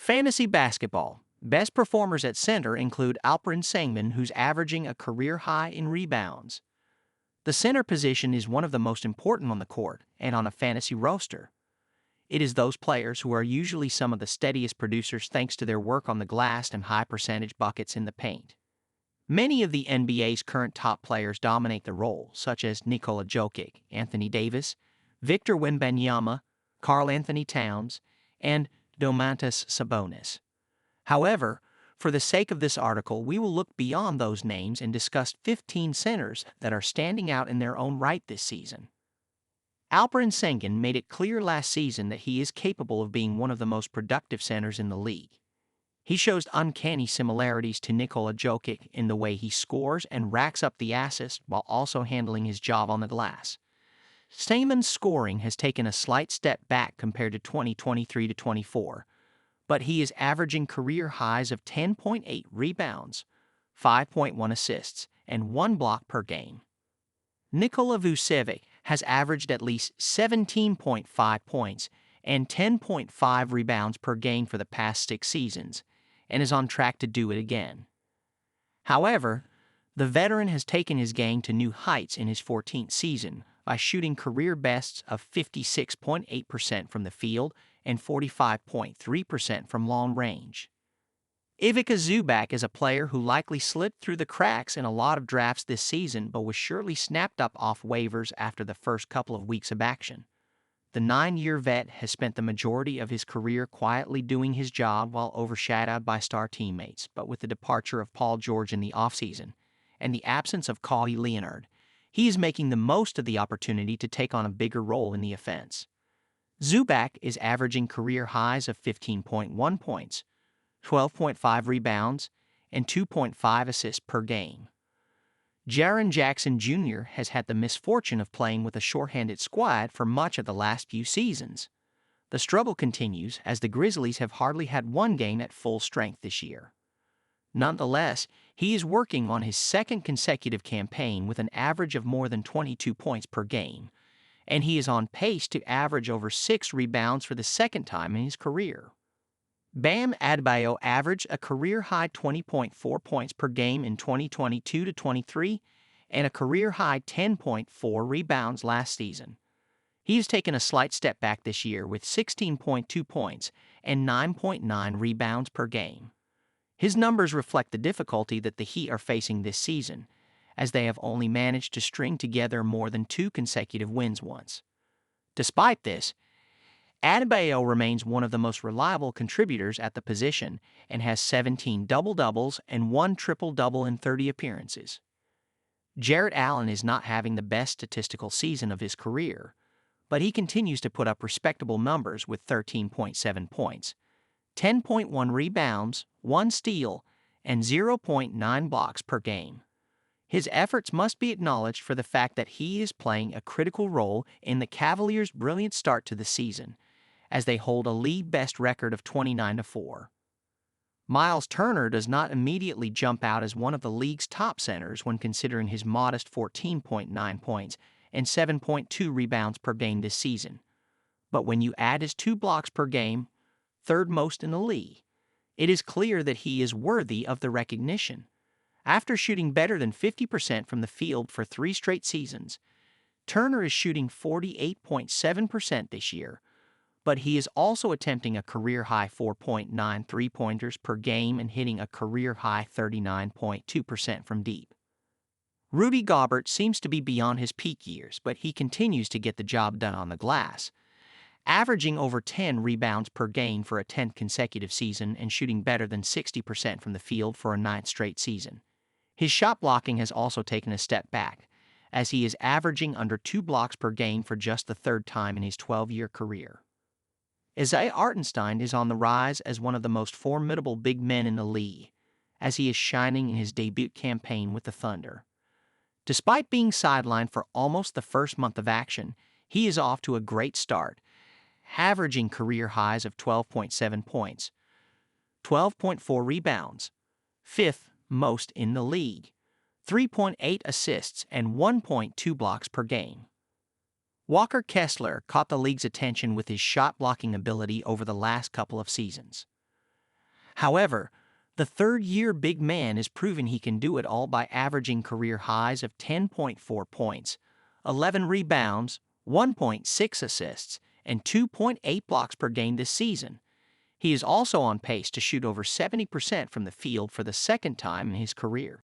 Fantasy basketball. Best performers at center include Alperen Sengun, who's averaging a career high in rebounds. The center position is one of the most important on the court and on a fantasy roster. It is those players who are usually some of the steadiest producers thanks to their work on the glass and high percentage buckets in the paint. Many of the NBA's current top players dominate the role, such as Nikola Jokic, Anthony Davis, Victor Wembanyama, Karl Anthony Towns, and Domantas Sabonis. However, for the sake of this article, we will look beyond those names and discuss 15 centers that are standing out in their own right this season. Alperen Sengun made it clear last season that he is capable of being one of the most productive centers in the league. He shows uncanny similarities to Nikola Jokic in the way he scores and racks up the assists while also handling his job on the glass. Sengun's scoring has taken a slight step back compared to 2023-24, but he is averaging career highs of 10.8 rebounds, 5.1 assists, and 1 block per game. Nikola Vucevic has averaged at least 17.5 points and 10.5 rebounds per game for the past 6 seasons, and is on track to do it again. However, the veteran has taken his game to new heights in his 14th season by shooting career bests of 56.8% from the field and 45.3% from long range. Ivica Zubac is a player who likely slipped through the cracks in a lot of drafts this season but was surely snapped up off waivers after the first couple of weeks of action. The 9-year vet has spent the majority of his career quietly doing his job while overshadowed by star teammates, but with the departure of Paul George in the offseason and the absence of Kawhi Leonard, he is making the most of the opportunity to take on a bigger role in the offense. Zubac is averaging career highs of 15.1 points, 12.5 rebounds, and 2.5 assists per game. Jaren Jackson Jr. has had the misfortune of playing with a shorthanded squad for much of the last few seasons. The struggle continues as the Grizzlies have hardly had one game at full strength this year. Nonetheless, he is working on his second consecutive campaign with an average of more than 22 points per game, and he is on pace to average over 6 rebounds for the second time in his career. Bam Adebayo averaged a career-high 20.4 points per game in 2022-23 and a career-high 10.4 rebounds last season. He has taken a slight step back this year with 16.2 points and 9.9 rebounds per game. His numbers reflect the difficulty that the Heat are facing this season, as they have only managed to string together more than 2 consecutive wins once. Despite this, Adebayo remains one of the most reliable contributors at the position and has 17 double-doubles and 1 triple-double in 30 appearances. Jarrett Allen is not having the best statistical season of his career, but he continues to put up respectable numbers with 13.7 points, 10.1 rebounds, 1 steal, and 0.9 blocks per game. His efforts must be acknowledged for the fact that he is playing a critical role in the Cavaliers' brilliant start to the season, as they hold a league-best record of 29-4. Miles Turner does not immediately jump out as one of the league's top centers when considering his modest 14.9 points and 7.2 rebounds per game this season. But when you add his 2 blocks per game, third most in the league, it is clear that he is worthy of the recognition. After shooting better than 50% from the field for 3 straight seasons, Turner is shooting 48.7% this year, but he is also attempting a career-high 4.9 three-pointers per game and hitting a career-high 39.2% from deep. Rudy Gobert seems to be beyond his peak years, but he continues to get the job done on the glass, averaging over 10 rebounds per game for a 10th consecutive season and shooting better than 60% from the field for a 9th straight season. His shot blocking has also taken a step back, as he is averaging under 2 blocks per game for just the 3rd time in his 12-year career. Isaiah Hartenstein is on the rise as one of the most formidable big men in the league, as he is shining in his debut campaign with the Thunder. Despite being sidelined for almost the first month of action, he is off to a great start, averaging career highs of 12.7 points, 12.4 rebounds, 5th most in the league, 3.8 assists, and 1.2 blocks per game. Walker Kessler caught the league's attention with his shot-blocking ability over the last couple of seasons. However, the third-year big man is proving he can do it all by averaging career highs of 10.4 points, 11 rebounds, 1.6 assists, and 2.8 blocks per game this season. He is also on pace to shoot over 70% from the field for the second time in his career.